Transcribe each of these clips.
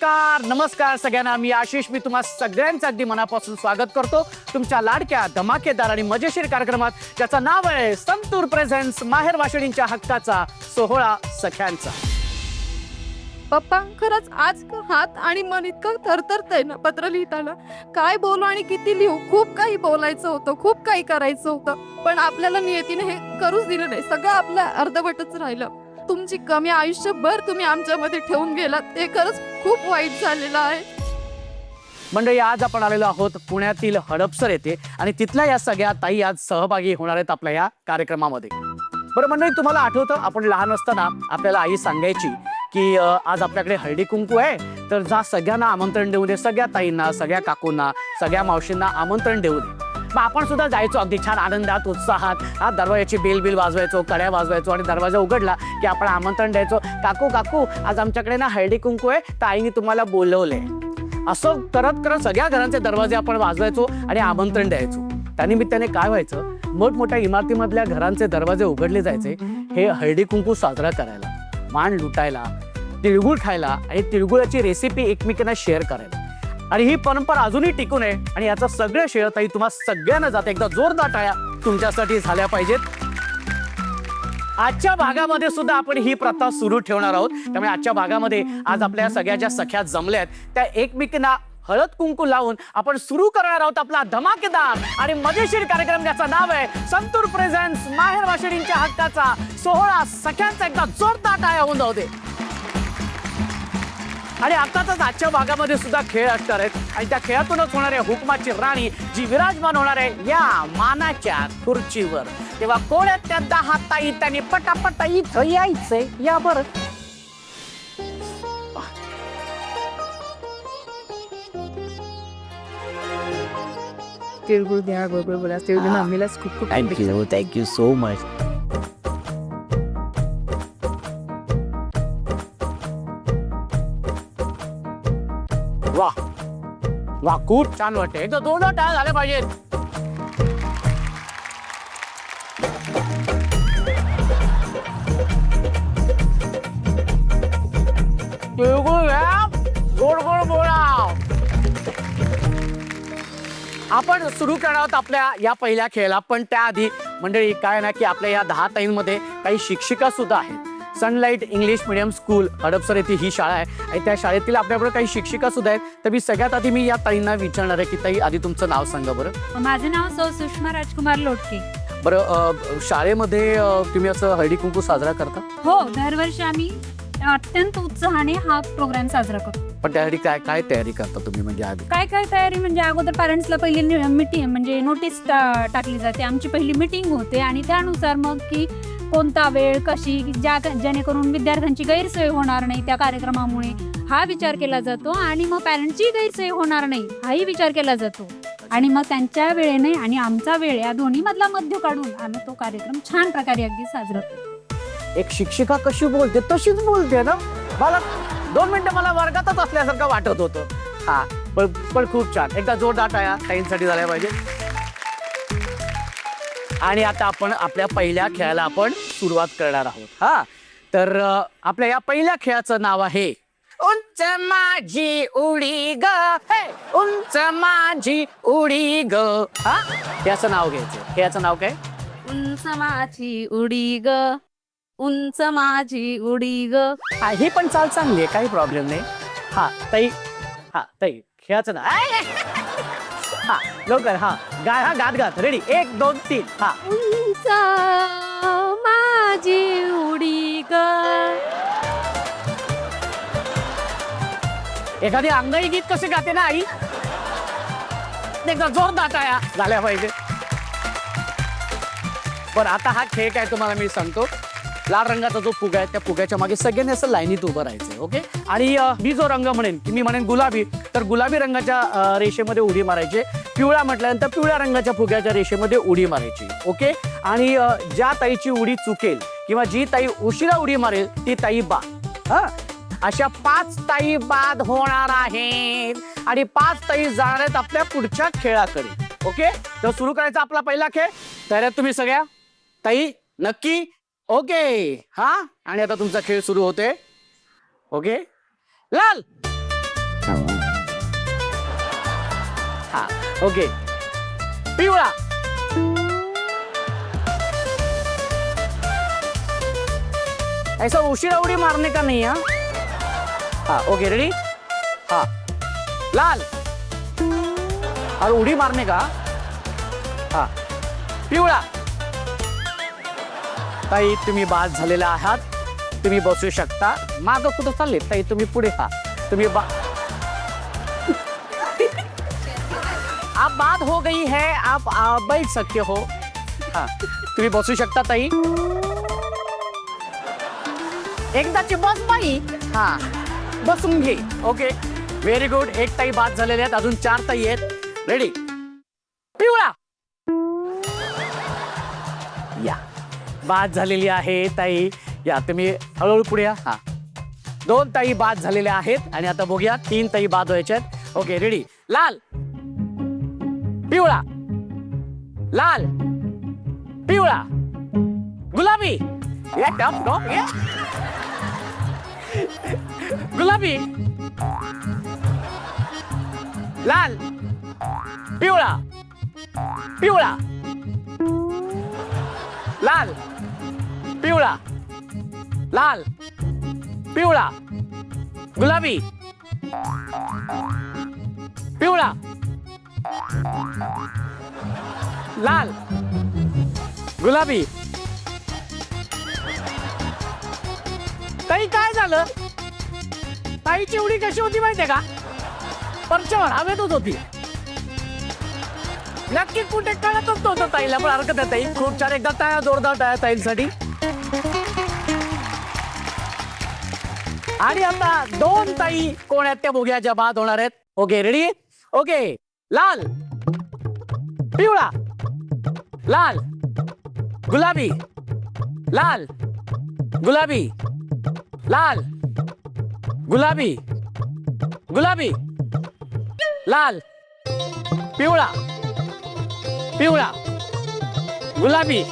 नमस्कार नमस्कार सगळ्यांना. मी आशिष. मी तुम्हा सगळ्यांचं अगदी मनापासून स्वागत करतो तुमच्या लाडक्या धमाकेदार आणि मजेशीर कार्यक्रमात, ज्याचं नाव आहे संतूर प्रेझेंट्स माहेर वाशिणींच्या हक्काचा सोहळा सख्यांचा. पप्पा, खरंच आज हात आणि मन इतकं थरथरतंय ना पत्र लिहिताना. काय बोलू आणि किती लिहू. खूप काही बोलायचं होतं, खूप काही करायचं होतं, पण आपल्याला नियतीने हे करूच दिलं नाही. सगळं आपलं अर्धवटच राहिलं. तुमची कमी आयुष्यभर तुम्ही आमच्यामध्ये ठेवून गेलात, ते खरंच खूप वाईट झालेलं आहे. मंडळी, आज आपण आलेलो आहोत पुण्यातील हडपसर येथे आणि तिथल्या या सगळ्या ताई आज सहभागी होणार आहेत आपल्या या कार्यक्रमामध्ये. बरं मंडळी, तुम्हाला आठवतं आपण लहान असताना आपल्याला आई सांगायची की आज आपल्याकडे हळदी कुंकू आहे, तर जा सगळ्यांना आमंत्रण देऊ दे, सगळ्या ताईंना, सगळ्या काकूंना, सगळ्या मावशींना आमंत्रण देऊ दे. मग आपण सुद्धा जायचो अगदी छान आनंदात उत्साहात. हा दरवाजाची बेल वाजवायचो, कड्या वाजवायचो आणि दरवाजा उघडला की आपण आमंत्रण द्यायचो. काकू काकू, आज आमच्याकडे ना हळदी कुंकू आहे, तर आईने तुम्हाला बोलवलंय. असं करत करत सगळ्या घरांचे दरवाजे आपण वाजवायचो आणि आमंत्रण द्यायचो. त्यानिमित्ताने काय व्हायचं, मोठमोठ्या इमारतीमधल्या घरांचे दरवाजे उघडले जायचे हे हळदी कुंकू साजरा करायला, मान लुटायला, तिळगुळ खायला आणि तिळगुळाची रेसिपी एकमेकांना शेअर करायला. आणि ही परंपरा अजूनही टिकून आहे आणि याचं सगळं श्रेय ताई तुम्हा सगळ्यांना जाते. एकदा जोरदार टाळ्या तुमच्यासाठी झाल्या पाहिजेत. आजच्या भागामध्ये सुद्धा आपण ही प्रथा सुरू ठेवणार आहोत. त्यामुळे आजच्या भागामध्ये आज आपल्या सगळ्या ज्या सख्या जमल्या आहेत त्या एकमेकींना हळद कुंकू लावून आपण सुरू करणार आहोत आपला धमाकेदार आणि मजेशीर कार्यक्रम, ज्याचं नाव आहे संतूर प्रेझेंट्स माहेर वाशिणींच्या हक्काचा सोहळा सख्यांचा. एकदा जोरदार टाळ्या होऊन जाऊ दे. आणि आताच आजच्या भागामध्ये सुद्धा खेळ असणार आहेत आणि त्या खेळातूनच होणाऱ्या हुकमाची राणी जी विराजमान होणार आहे या मानाच्या खुर्चीवर. तेव्हा कोण आहेत त्या 10 ताई, त्यांनी पटापट इथं यायचंय. या बरं. तिळगुळ द्या, गोगळ बोला. तिळगुळ मम्मीलाच खूप खूप थँक्यू सो मच. वाह वाह, खूप छान वाटते. एकदा दोन टाळ्या झाल्या पाहिजेत. तिळगुळ घ्या, गोड गोड बोला. आपण सुरू करणार आहोत आपल्या या पहिल्या खेळाला, पण त्याआधी मंडळी काय ना की आपल्या या 10 ताईंमध्ये काही शिक्षिका सुद्धा आहेत. Sunlight English medium school Hadapsar येथे ही शाळा आहे आणि त्या शाळेतील आपल्याबरोबर काही शिक्षिका सुद्धा आहेत. तर मी सगळ्यात आधी मी या ताईंना विचारणार आहे की ताई, आधी तुमचं नाव सांगा बरं. माझं नाव सौ सुषमा राजकुमार लोटके. बरं, शाळेमध्ये तुम्ही असं हळदी कुंकू साजरा करता? हो, दरवर्षी आम्ही अत्यंत उत्साहाने हा प्रोग्राम साजरा करतो. पण त्यासाठी काय काय तयारी करता तुम्ही? म्हणजे आधी काय काय तयारी म्हणजे अगोदर पॅरेंट्सला पहिली मीटिंग म्हणजे नोटीस टाकली जाते. आमची पहिली मीटिंग होते आणि त्यानुसार मग की कोणता वेळ, कशी, जेणेकरून विद्यार्थ्यांची गैरसोय होणार नाही त्या कार्यक्रमामुळे हा विचार केला जातो आणि मग पॅरेंट्सची गैरसोय होणार नाही हाही विचार केला जातो. आणि मग त्यांच्या वेळेने आणि आमचा वेळ या दोन्ही मधला मध्य काढून आम्ही तो कार्यक्रम छान प्रकारे अगदी साजरा करतो. एक शिक्षिका कशी बोलते तशीच बोलते ना. मला 2 मिनिटं मला वर्गातच असल्यासारखं वाटत होतं. हा, पण खूप छान. एकदा जोरदार टाळ्या ताईंसाठी झाल्या पाहिजे. आणि आता आपण आपल्या पहिल्या खेळाला आपण सुरुवात करणार आहोत. हा, तर आपल्या या पहिल्या खेळाचं नाव आहे उंच माझी उडी ग, हे उंच माझी उडी ग. हा, याचं नाव घ्यायचं. खेळाचं नाव काय? उंच माझी उडी ग, उंच माझी उडी ग. हा, ही पण चाल चांगली आहे, काही प्रॉब्लेम नाही. हा ताई, हा ताई, खेळाचं नाव. हा, लवकर. हा, गाय. हा, गात रेडी. 1 2 3. हा, उंच माझी उडी ग. एखादी अंगाई गीत कसे गाते ना आई, एकदा जोरदार टाळ्या झाल्या पाहिजे. पण आता हा खेळ काय तुम्हाला मी सांगतो. लाल रंगाचा जो फुगा आहे त्या फुग्याच्या मागे सगळ्यांनी असं लाईनीत उभं राहायचंय. ओके. आणि मी जो रंग म्हणेन की मी म्हणेन गुलाबी, तर गुलाबी रंगाच्या रेषेमध्ये उडी मारायची. पिवळा म्हटल्यानंतर पिवळ्या रंगाच्या फुग्याच्या रेषेमध्ये उडी मारायची. ओके. आणि ज्या ताईची उडी चुकेल किंवा जी ताई उशिरा उडी मारेल ती ताई बाद. हा, अशा 5 ताई बाद होणार आहेत आणि 5 ताई जाणार आहेत आपल्या पुढच्या खेळाकडे. ओके. तर सुरू करायचा आपला पहिला खेळ. तयार आहेत तुम्ही सगळ्या ताई? नक्की? ओके. हा, आणि आता तुमचा खेळ सुरू होते. ओके. लाल हा ओके. पिवळा. ऐसा उशिरा उडी मारने का नहीं है. हाँ ओके रेडी. हाँ लाल. और उडी मारने का. हाँ पिवळा. ताई तुम्ही बाद झालेला आहात. तुम्ही बसू शकता. मागं कुठं चालले ताई तुम्ही पुढे. हा तुम्ही आप बात हो गई है. आप बैठ सकते हो. हाँ तुम्ही बसू शकता ताई. एकदाची बस बाई. हा बसून घे. Okay very good. एक ताई बाद झालेले आहेत. अजून 4 ताई आहेत. रेडी. पिवळा. या बाद झालेली आहे ताई. या तुम्ही हळूहळू पुढे या. हा 2 ताई बाद झालेल्या आहेत आणि आता बघूया 3 ताई बाद व्हायच्या आहेत. Okay ready. लाल. पिवळा. लाल. पिवळा. गुलाबी. या टॉप टॉप या. गुलाबी. लाल. पिवळा. पिवळा. लाल. पिवळा. लाल. पिवळा. गुलाबी. पिवळा. लाल. गुलाबी. ताई काय झालं. ताईची उडी कशी होती माहितीये का. परचवर हवेतच होती. नक्की कुठे कळतच नव्हतं ताईला. पण हरकत आहे ताई. खूप छान. एकदा टाळ्या जोरदार टाळ्या ताईंसाठी. आणि आता 2 ताई कोण आहेत त्या बघूया ज्या बाद होणार आहेत. Okay ready. ओके लाल. पिवळा. लाल. गुलाबी. लाल. गुलाबी. लाल. गुलाबी. गुलाबी. लाल. पिवळा. पिवळा. गुलाबी.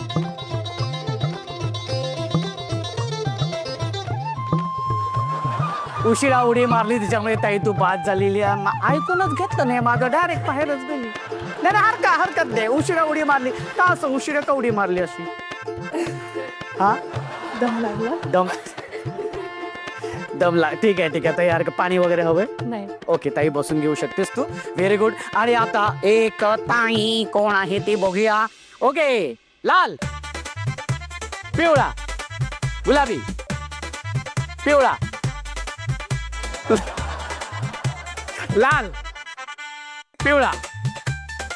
उशिरा उडी मारली त्याच्यामुळे ताई तू बाद झालेली आहे. ऐकूनच घेतलं नाही माझं. डायरेक्ट बाहेरच गेली. नाही हरकत नाही. उशिरा उडी मारली का. असं उशिरा का उडी मारली अशी. हा दम लागला. दमला. ठीक आहे ताई. हरकत. पाणी वगैरे हवंय. नाही. ओके ताई बसून घेऊ शकतेस तू. Very good. आणि आता एक ताई कोण आहे ती बघूया. ओके लाल. पिवळा. गुलाबी. पिवळा. लाल. पिवळा.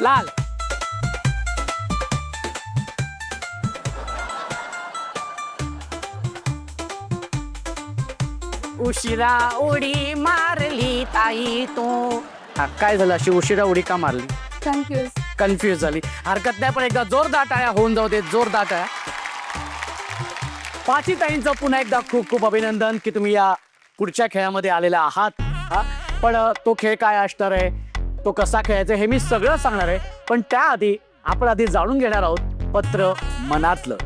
लाल. उशिरा उडी मारली ताई तू. हा काय झालं. अशी उशिरा उडी का मारली. कन्फ्युज झाली. हरकत नाही. पण एकदा जोरदार टाळ्या होऊन जाऊ दे. जोरदार टाळ्या. 5 ताईंचं पुन्हा एकदा खूप खूप अभिनंदन की तुम्ही या पुढच्या खेळामध्ये आलेला आहात. हा पण तो खेळ काय असणार आहे. तो कसा खेळायचा हे मी सगळं सांगणार आहे. पण त्याआधी आपण आधी जाणून घेणार आहोत पत्र मनातलं.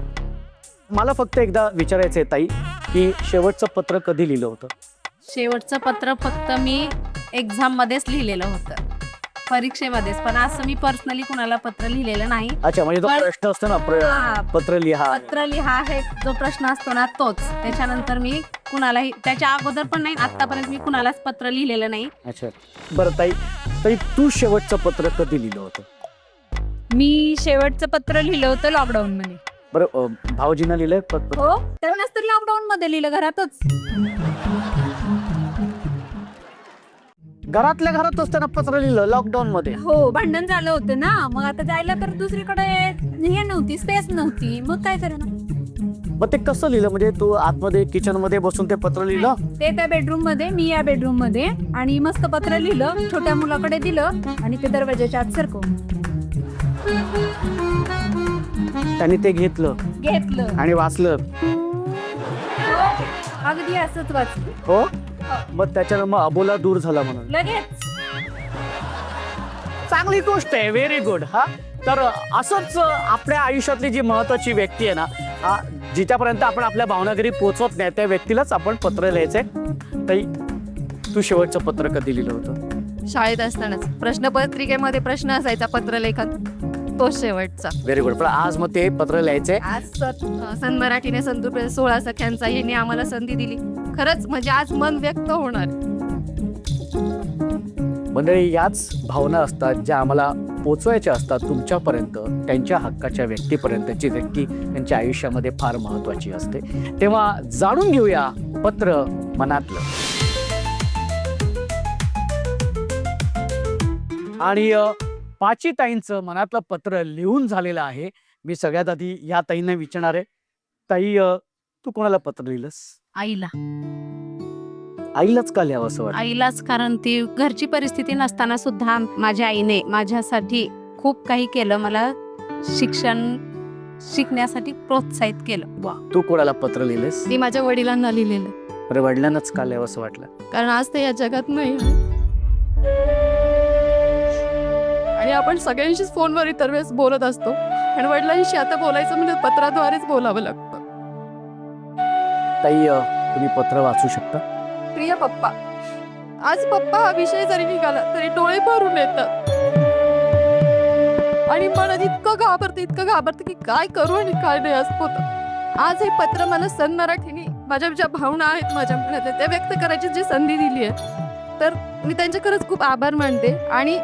मला फक्त एकदा विचारायचं आहे ताई की शेवटचं पत्र कधी लिहिलं होतं. शेवटचं पत्र फक्त मी एक्झाम मध्येच लिहिलेलं होतं. परीक्षेमध्येच. पण असं मी पर्सनली कुणाला पत्र लिहिलेलं नाही. अच्छा म्हणजे तो पण- प्रश्न असतो ना पत्र लिहा. पत्र लिहा हे जो प्रश्न असतो ना तोच. त्याच्यानंतर मी कुणालाही त्याच्या अगोदर पण नाही. आतापर्यंत मी कुणालाच पत्र लिहिलेलं नाही. अच्छा बरं ताई तू शेवटचं पत्र कधी लिहिलं होतं. मी शेवटचं पत्र लिहिलं होतं लॉकडाऊन मध्ये. बरं भाऊजींना लिहिलंय पत्र. हो त्यावेळेस तर लॉकडाऊन मध्ये लिहिलं घरातच. घरातल्या घरात असताना पत्र लिहिलं लॉकडाऊन मध्ये. हो भांडण झालं होतं ना. मग आता जायला तर दुसरीकडे हे नव्हती. स्पेस नव्हती. मग काय करणार. मग ते कसं लिहिलं. म्हणजे तू आतमध्ये किचन मध्ये बसून ते पत्र लिहिलं. ते त्या बेडरूम मध्ये मी या बेडरूम मध्ये. आणि मस्त पत्र लिहिलं. छोट्या मुलाकडे दिलं आणि ते दरवाजाच्या आत सरकवून त्यांनी ते घेतलं आणि वाचलं. अगदी असंच वाचलं. हो मग त्याच्यानं मग अबोला दूर झाला म्हणून. लगेच. चांगली गोष्ट आहे. Very good. हा तर असंच आपल्या आयुष्यातली जी महत्वाची व्यक्ती आहे ना जिच्यापर्यंत आपण आपल्या भावना घरी पोहोचवत नाही त्या व्यक्तीलाच आपण पत्र लिहायचंय. ताई तू शेवटचं पत्र कधी लिहिलं होतं? शाळेत असतानाच प्रश्नपत्रिकेमध्ये प्रश्न असायचा पत्रलेखन, तो शेवटचा. Very good. पण आज मग ते पत्र लिहायचे. आज सन मराठीने संतूर 16 सख्यांचा यांनी आम्हाला संधी दिली. खरंच म्हणजे आज मन व्यक्त होणार. मंडळी, याच भावना असतात ज्या आम्हाला पोचवायच्या असतात तुमच्यापर्यंत, त्यांच्या हक्काच्या व्यक्तीपर्यंत, जी व्यक्ती त्यांच्या आयुष्यामध्ये फार महत्त्वाची असते. तेव्हा जाणून घेऊया पत्र मनातलं. आणि पाची ताईंचं मनातलं पत्र लिहून झालेलं आहे. मी सगळ्यात आधी या ताईंना विचारणार आहे, ताई तू कोणाला पत्र लिहिलंस? आईला. आईलाच का लिहावं असं वाटतं? आईलाच, कारण ती घरची परिस्थिती नसताना सुद्धा माझ्या आईने माझ्यासाठी खूप काही केलं. मला शिक्षण शिकण्यासाठी प्रोत्साहित केलं. वा. तू कोणाला पत्र लिहिलंस? मी माझ्या वडिलांना लिहिलेलं, बरं, वडिलांनाच का लिहावं असं वाटलं? कारण आज ते या जगात नाही. आणि आपण सगळ्यांशीच फोनवर इतर वेळेस बोलत असतो, आणि वडिलांशी आता बोलायचं म्हणजे पत्राद्वारेच बोलावं लागतं. ताई तुम्ही पत्र वाचू शकता? प्रिय पप्पा, आज पप्पा हा विषय जरी निघाला तरी डोळे भरून येतात, आणि मन इतकं घाबरतं की काय करू आणि काय नाही असं होतं. आज हे पत्र मला सन मराठीने माझ्या ज्या भावना आहेत माझ्या मनातल्या त्या व्यक्त करायची जी संधी दिली आहे, तर मी त्यांचे खरंच खूप आभार मानते. आणि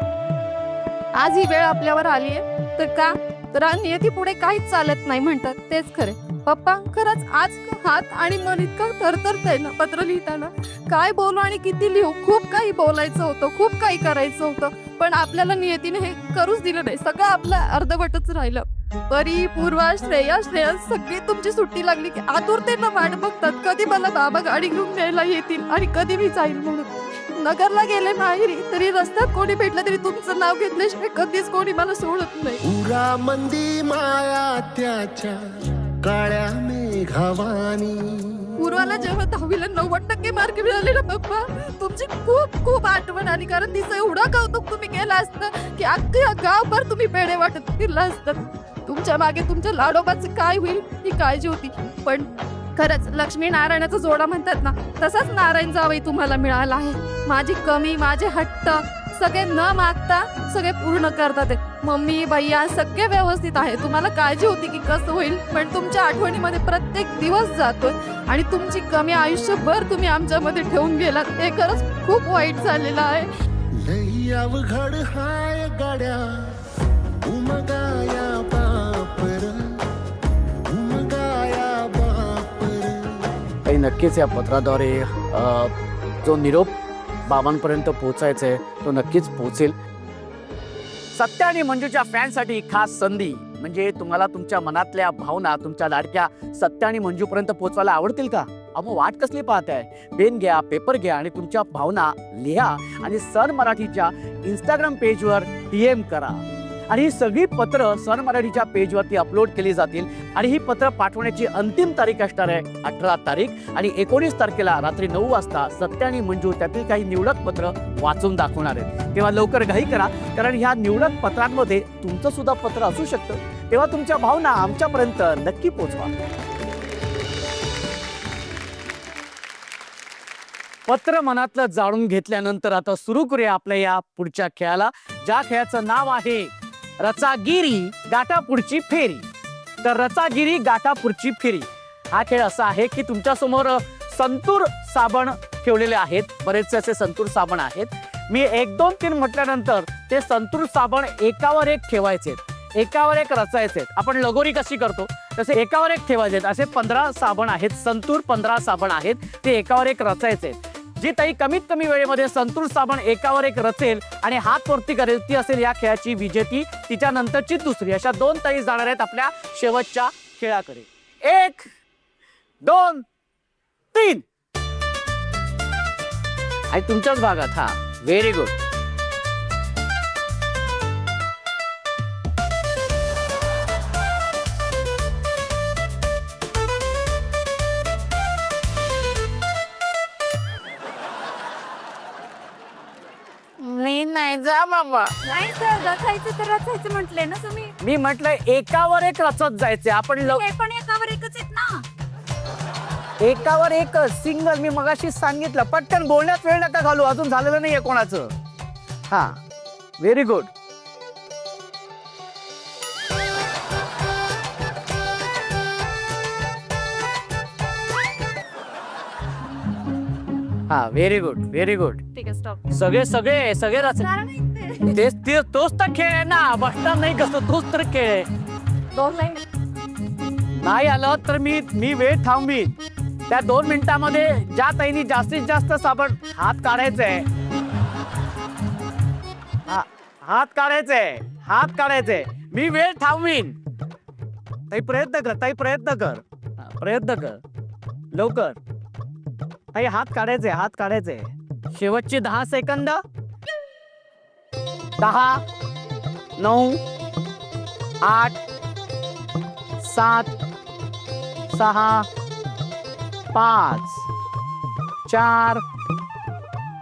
आज ही वेळ आपल्यावर आली आहे, तर का तर नियती पुढे काहीच चालत नाही म्हणतात, तेच खरे. पप्पा, खरंच आज हात आणि मन इतकं थरथरतंय ना पत्र लिहिताना. काय बोलू आणि किती लिहू, खूप काही बोलायचं होतं, खूप काही करायचं होतं, पण आपल्याला नियतीने हे करूच दिलं नाही. सगळं आपलं अर्धवटच राहिलं. परी, पूर्वा, श्रेया, श्रेयस सगळी तुमची सुट्टी लागली की आतुरतेनं वाट बघतात, कधी मला बाबा गाडी घेऊन न्यायला येतील आणि कधी मी जाईल म्हणून. नगरला गेले माहेरी तरी रस्त्यात कोणी भेटलं तरी तुमचं नाव घेतल्याशिवाय कधीच कोणी मला सोडत नाही. पुरा मंदी माया त्याच्या काळ्या मेघावानी. पूर्वाला जेव्हा 10वीला 90% मार्क मिळाले ना पप्पा, तुमची खूप खूप आठवण आली, कारण तिचं एवढं कौतुक तुम्ही केलं असतं की अख्खं गावभर तुम्ही पेढे वाटत फिरला असतात. तुमच्या मागे तुमच्या लाडोबाचं काय होईल ही काळजी होती. पण खरंच लक्ष्मी नारायणाचा जोडा म्हणतात ना, तसाच नारायण जावई तुम्हाला मिळाला आहे. माझी कमी, माझे हट्ट सगळे न मागता सगळे पूर्ण करतात. मम्मी, भैया सगळे व्यवस्थित आहे. तुम्हाला काळजी होती की कसं होईल, पण तुमच्या आठवणीमध्ये प्रत्येक दिवस जातोय, आणि तुमची कमी आयुष्यभर तुम्ही आमच्यामध्ये ठेवून गेलात. हे खरंच खूप वाईट झालेलं आहे. लई अवघड हाय गाड्या उमगाया बापर, उमगाया बापर. ताई, नक्कीच या पत्राद्वारे जो निरोप बाबांपर्यंत पोहोचायचा आहे तो नक्कीच पोहोचेल. सत्य आणि मंजूच्या फॅनसाठी खास संधी, म्हणजे तुम्हाला तुमच्या मनातल्या भावना तुमच्या लाडक्या सत्य आणि मंजूपर्यंत पोहोचवायला आवडतील का? अहो, वाट कसली पाहताय? पेन घ्या, पेपर घ्या आणि तुमच्या भावना लिहा आणि सन मराठीच्या इंस्टाग्राम पेजवर DM करा. आणि ही सगळी पत्र सन मराठीच्या पेजवरती अपलोड केली जातील. आणि ही पत्र पाठवण्याची अंतिम तारीख असणार आहे 18 तारीख, आणि 19 तारखेला रात्री 9 वाजता सत्य आणि मंजू त्यातील काही निवडक पत्र वाचून दाखवणार आहेत. तेव्हा लवकर घाई करा, कारण ह्या निवडक पत्रांमध्ये तुमचं सुद्धा पत्र असू शकतं. तेव्हा तुमच्या भावना आमच्यापर्यंत नक्की पोचवा. पत्र मनातलं जाणून घेतल्यानंतर आता सुरू करूया आपल्या या पुढच्या खेळाला, ज्या खेळाचं नाव आहे रचागिरी गाठापुढची फेरी. तर रचागिरी गाठापुढची फेरी हा खेळ असा आहे की तुमच्या समोर संतूर साबण ठेवलेले आहेत. बरेचसे असे संतूर साबण आहेत. मी 1 2 3 म्हटल्यानंतर ते संतूर साबण एकावर एक ठेवायचे, एकावर एक रचायचे. आपण लगोरी कशी करतो तसे एकावर एक ठेवायचे. असे 15 साबण आहेत, संतूर 15 साबण आहेत, ते एकावर एक रचायचे. जी ताई कमीत कमी वेळेमध्ये संतूर साबण एकावर एक रचेल आणि हात वरती करेल ती असेल या खेळाची विजेती. तिच्या नंतरची दुसरी, अशा 2 ताई जाणार आहेत आपल्या शेवटच्या खेळाकडे. 1 2 3 आणि तुमच्याच भागात. हा, व्हेरी गुड. नाही जा बाबा. नाही सर, रचायचं तर रचायचं म्हटलंय ना तुम्ही. मी म्हटलं एकावर एक रचत जायचे आपण. हे पण एकावर एकच आहेत ना. एकावर एक सिंगल. मी मगाशी सांगितलं, पटकन बोलण्यात वेळ नका घालू, अजून झालेलं नाहीये कोणाचं. हा, व्हेरी गुड. हा, व्हेरी गुड, व्हेरी गुड. ठीक आहे स्टॉप. सगळे सगळे सगळे तोच तर खेळ आहे ना, बसणार नाही कसं, तोच तर खेळ आहे. 2 लाईन. नाही आलं तर मी वेळ थांबवीन. त्या 2 मिनिटांमध्ये ज्या ताईनी जास्तीत जास्त साबण हात काढायचंय, हात काढायचंय, मी वेळ थांबवीन. ताई प्रयत्न कर, ताई प्रयत्न कर, प्रयत्न कर लवकर. ताई हात काढायचे. शेवटची 10 सेकंद. 10, 9, 8, 7, 6, 5, 4,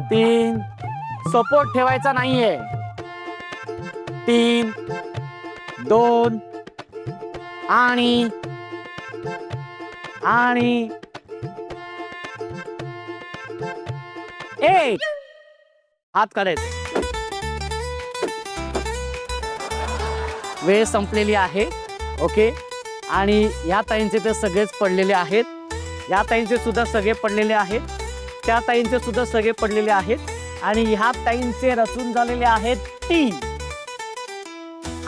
3. सपोर्ट ठेवायचा नाहीये. 3, 2 आणि 1. हात काढायचे. वेळ संपलेली आहे. ओके. आणि या ताईंचे ते सगळेच पडलेले आहेत. या ताईंचे सुद्धा सगळे पडलेले आहेत. त्या ताईंचे सुद्धा सगळे पडलेले आहेत. आणि ह्या ताईंचे रचून झालेले आहेत 3.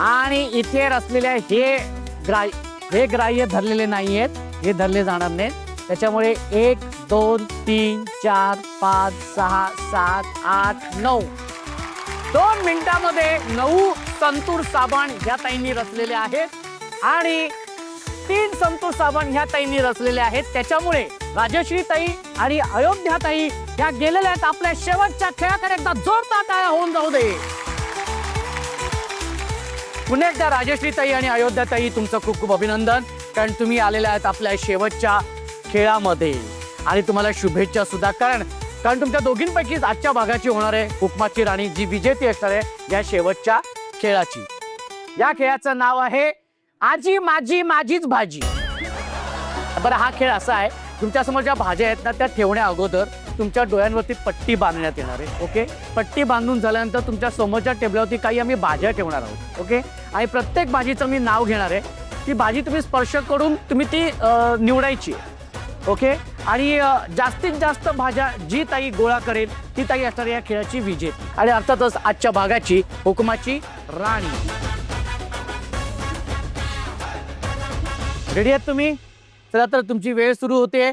आणि इथे रचलेले हे ग्राह्य धरलेले नाहीयेत, हे धरले जाणार नाहीत. त्याच्यामुळे 1, 2, 3, 4, 5, 6, 7, 8, 9. 2 मिनिटांमध्ये 9 संतूर साबण ह्या ताईंनी रचलेले आहेत आणि 3 संतूर साबण ह्या ताईंनी रचलेले आहेत. त्याच्यामुळे राजश्री ताई आणि अयोध्या ताई ह्या गेलेल्या आहेत आपल्या शेवटच्या खेळाकडे. एकदा जोरदार टाळ्या होऊन जाऊ दे. पुन्हा एकदा राजश्री ताई आणि अयोध्या ताई तुमचं खूप खूप अभिनंदन, कारण तुम्ही आलेल्या आहेत आपल्या शेवटच्या खेळामध्ये. आणि तुम्हाला शुभेच्छा सुद्धा, कारण तुमच्या दोघींपैकीच आजच्या भागाची होणार आहे हुकमाची राणी, जी विजेती असणार आहे या शेवटच्या खेळाची. या खेळाचं नाव आहे आजी माझी माझीच भाजी. बरं, हा खेळ असा आहे, तुमच्या समोर ज्या भाज्या आहेत ना त्या ठेवण्या अगोदर तुमच्या डोळ्यांवरती पट्टी बांधण्यात येणार आहे. ओके. पट्टी बांधून झाल्यानंतर तुमच्या समोरच्या टेबलावरती काही आम्ही भाज्या ठेवणार आहोत. ओके. आणि प्रत्येक भाजीचं मी नाव घेणार आहे. ती भाजी तुम्ही स्पर्श करून तुम्ही ती निवडायची. ओके. आणि जास्तीत जास्त भाज्या जी ताई गोळा करेल ती ताई असणार या खेळाची विजेती आणि अर्थातच आजच्या भागाची हुकमाची राणी. रेडी आहात तुम्ही? चला तर तुमची वेळ सुरू होते.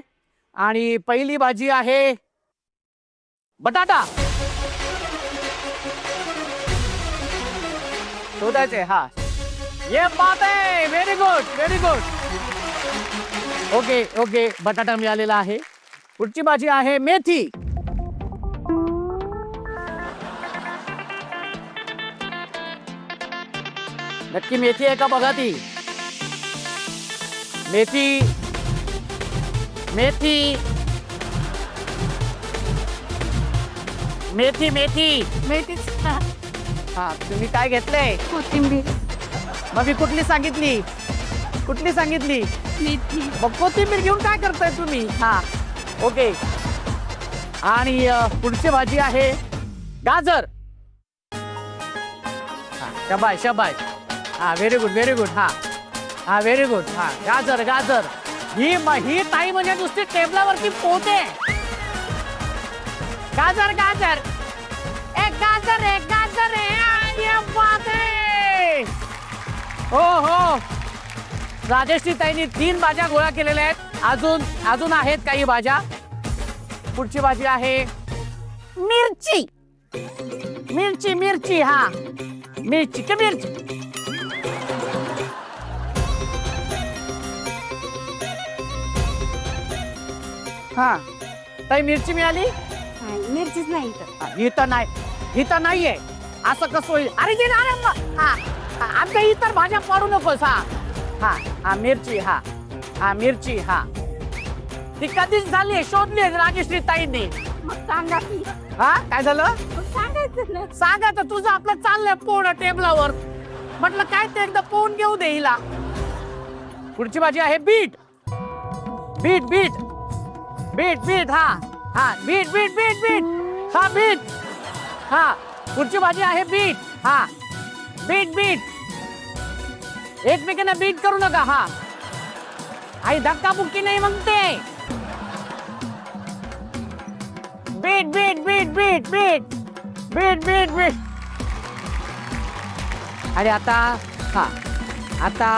आणि पहिली भाजी आहे बटाटा. शोधायचे. हा, ये बात आहे. Very good, very good. Okay okay, बटाटा मिळालेला आहे. पुढची भाजी आहे मेथी. नक्की मेथी आहे का बघा ती. मेथी मेथी मेथी मेथी मेथीच. हा, तुम्ही काय घेतलंय? कोथिंबीर. मग मी कुठली सांगितली? मेथी. मग कोथिंबीर घेऊन काय करताय तुम्ही? हा, ओके. आणि पुढची भाजी आहे गाजर. शाबाय शाबाय. हा, व्हेरी गुड, व्हेरी गुड. हा हा, व्हेरी गुड. हा, गाजर गाजर. ही ताई म्हणजे नुसती टेबलावरती पोते. गाजर गाजर. एक गाजर आहे, गाजर आहे. हो हो, राजश्री ताईंनी 3 भाज्या गोळा केलेल्या आहेत. अजून आहेत काही भाज्या. पुढची भाजी आहे मिरची. मिरची मिरची. हा, मिरची का मिरची. हा, ताई मिरची मिळाली? मिरचीच नाही ही तर नाहीये. असं कसं होईल? अरे जे हा, आमच्या इतर भाज्या पाडू नकोस. हा हा हा, मिरची. हा हा, मिरची. हा, ती कधीच झाली, शोधली राजश्री ताईंनी. मग सांगा. हा, काय झालं? सांगायचं ना. सांगायचं. तुझं आपलं चाललंय पोहणं टेबलावर. म्हटलं काय ते एकदा पोहून घेऊ दे हिला. पुढची भाजी आहे beet. Beet beet. Beet beet हा हा बीट बीट बीट बीट हा बीट हा पुढची भाजी आहे बीट हा बीट बीट एकमेकांना बीट करू नका हा आई धक्काबुक्की नाही म्हणते beet beet beet beet beet beet beet beet आणि आता हा आता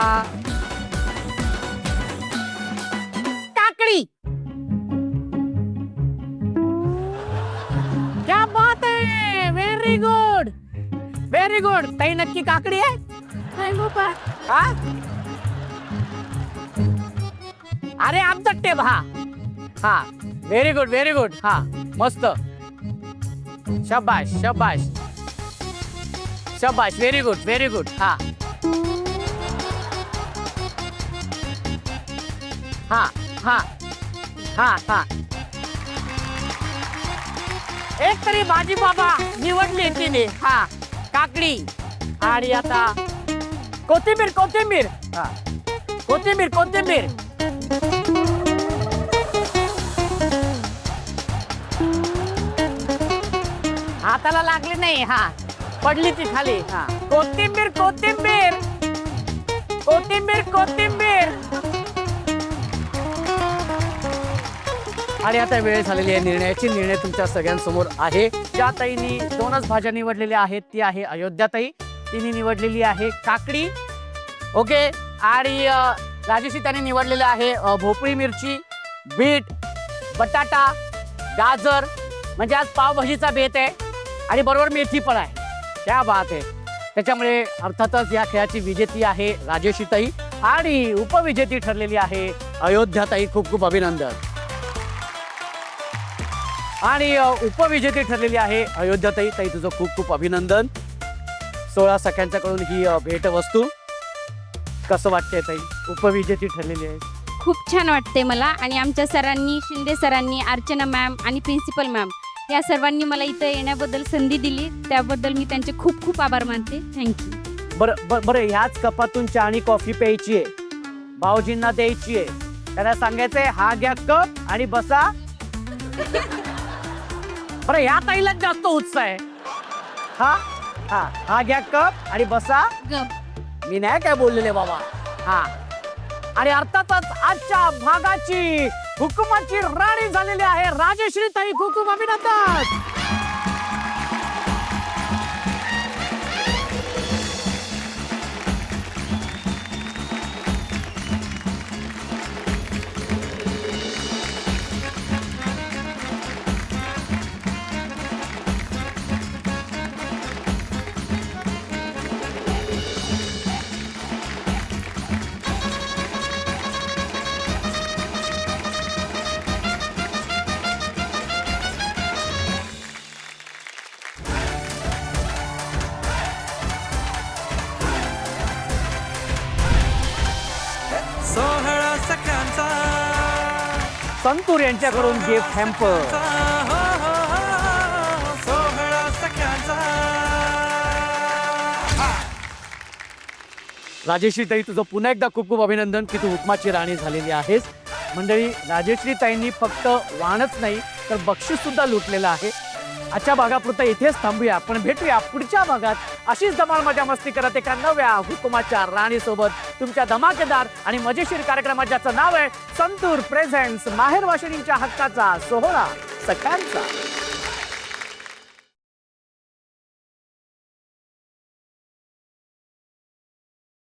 काकडी क्या बात आहे व्हेरी गुड व्हेरी गुड ताई नक्की काकडी आहे नाही पप्पा हा अरे आमचा टेप हा हा व्हेरी गुड हा मस्त शाबाश शाबाश शाबाश व्हेरी गुड हा हा हा हा हा एक तरी भाजी बाबा निवडली तिने हा काकडी आणि आता कोथिंबीर कोथिंबीर हा कोथिंबीर कोथिंबीर हाताला लागली नाही हा पडली ती खाली हा कोथिंबीर कोथिंबीर कोथिंबीर कोथिंबीर आणि आता वेळ झालेली आहे निर्णयाची निर्णय तुमच्या सगळ्यांसमोर आहे ज्या ताईंनी 2च भाज्या निवडलेल्या आहेत ती आहे अयोध्या ताई तिने निवडलेली आहे काकडी ओके आणि राजेशी त्याने निवडलेलं आहे भोपळी मिरची बीट बटाटा गाजर म्हणजे आज पावभाजीचा बेत आहे आणि बरोबर मेथी पण आहे क्या बात आहे त्याच्यामुळे अर्थातच या खेळाची विजेती आहे राजेशीताई आणि उपविजेती ठरलेली आहे अयोध्याताई खूप खूप अभिनंदन आणि उपविजेती ठरलेली आहे अयोध्याताई ताई तुझं खूप खूप अभिनंदन 16 सख्यांच्याकडून ही भेटवस्तू कसं वाटतंय ताई उपविजेती ठरलेली आहे खूप छान वाटते मला आणि आमच्या सरांनी शिंदे सरांनी अर्चना मॅम आणि प्रिन्सिपल मॅम या सर्वांनी मला इथं येण्याबद्दल संधी दिली त्याबद्दल मी त्यांचे खूप खूप आभार मानते थँक्यू बरं ह्याच कपातून चहा आणि कॉफी प्यायची आहे भाऊजींना द्यायची आहे त्यांना सांगायचंय हा घ्या कप आणि बसा बरं ह्या ताईलाच जास्त उत्साह आहे हा हा हा घ्या कप आणि बसा गप मी नाही काय बोललेले बाबा हा आणि अर्थातच आजच्या भागाची हुकुमाची राणी झालेली आहे राजेश्री ताई खूप खूप अभिनंदन सोहळा सख्यांचा संतूर यांच्याकडून गिफ्ट हॅम्पर सोहळा सख्यांचा राजेश्री ताई तुझं पुन्हा एकदा खूप खूप अभिनंदन की तू हुकमाची राणी झालेली आहेस मंडळी राजेश्री ताईंनी फक्त वाणच नाही तर बक्षीस सुद्धा लुटलेलं आहे आजच्या भागापुरतं इथेच थांबूया पण भेटूया पुढच्या भागात अशीच धमाल मजा मस्ती करत एका नव्या हुकुमाच्या राणी सोबत तुमच्या धमाकेदार आणि मजेशीर कार्यक्रमात ज्याचं नाव आहे संतूर प्रेझेंट्स माहेर वाशिणींच्या हक्काचा सोहळा सख्यांचा